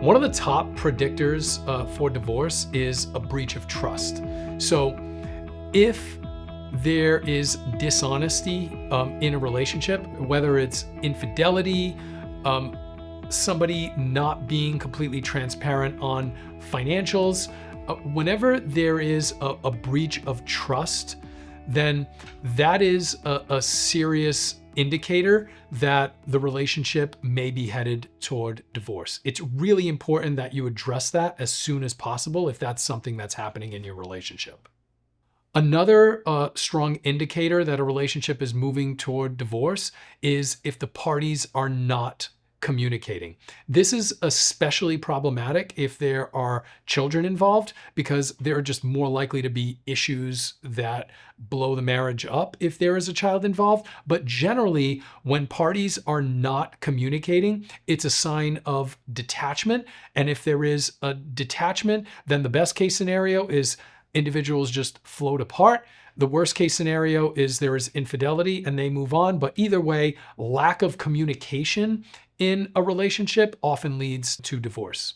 One of the top predictors for divorce is a breach of trust. So if there is dishonesty in a relationship, whether it's infidelity, somebody not being completely transparent on financials, whenever there is a breach of trust, then that is a serious indicator that the relationship may be headed toward divorce. It's really important that you address that as soon as possible if that's something that's happening in your relationship. Another strong indicator that a relationship is moving toward divorce is if the parties are not communicating. This is especially problematic if there are children involved, because there are just more likely to be issues that blow the marriage up if there is a child involved. But generally, when parties are not communicating, it's a sign of detachment. And if there is a detachment, then the best case scenario is individuals just float apart. The worst case scenario is there is infidelity and they move on. But either way, lack of communication in a relationship often leads to divorce.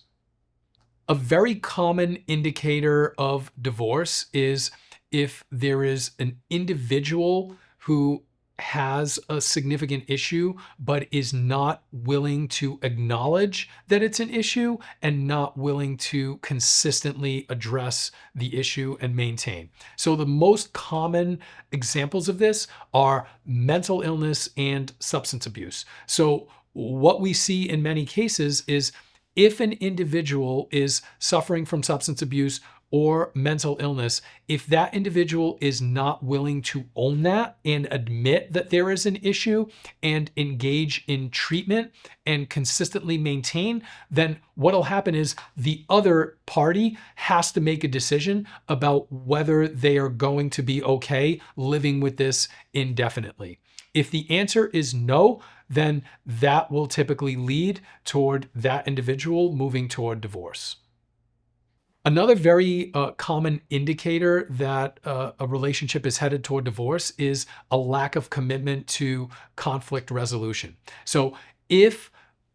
A very common indicator of divorce is if there is an individual who has a significant issue, but is not willing to acknowledge that it's an issue and not willing to consistently address the issue and maintain. So the most common examples of this are mental illness and substance abuse. So what we see in many cases is if an individual is suffering from substance abuse or mental illness, if that individual is not willing to own that and admit that there is an issue and engage in treatment and consistently maintain, then what'll happen is the other party has to make a decision about whether they are going to be okay living with this indefinitely. If the answer is no, then that will typically lead toward that individual moving toward divorce. Another very common indicator that a relationship is headed toward divorce is a lack of commitment to conflict resolution. So if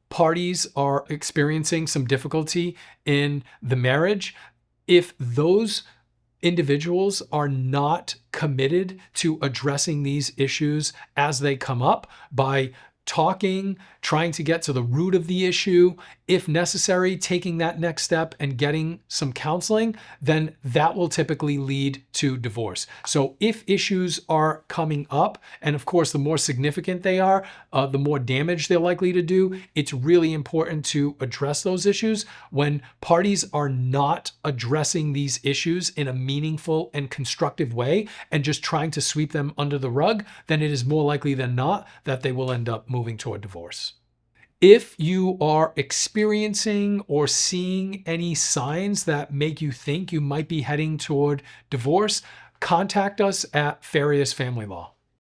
parties are experiencing some difficulty in the marriage, if those individuals are not committed to addressing these issues as they come up by talking, trying to get to the root of the issue, if necessary, taking that next step and getting some counseling, then that will typically lead to divorce. So if issues are coming up, and of course, the more significant they are, the more damage they're likely to do, it's really important to address those issues. When parties are not addressing these issues in a meaningful and constructive way and just trying to sweep them under the rug, then it is more likely than not that they will end up moving toward divorce. If you are experiencing or seeing any signs that make you think you might be heading toward divorce, contact us at Farias Family Law.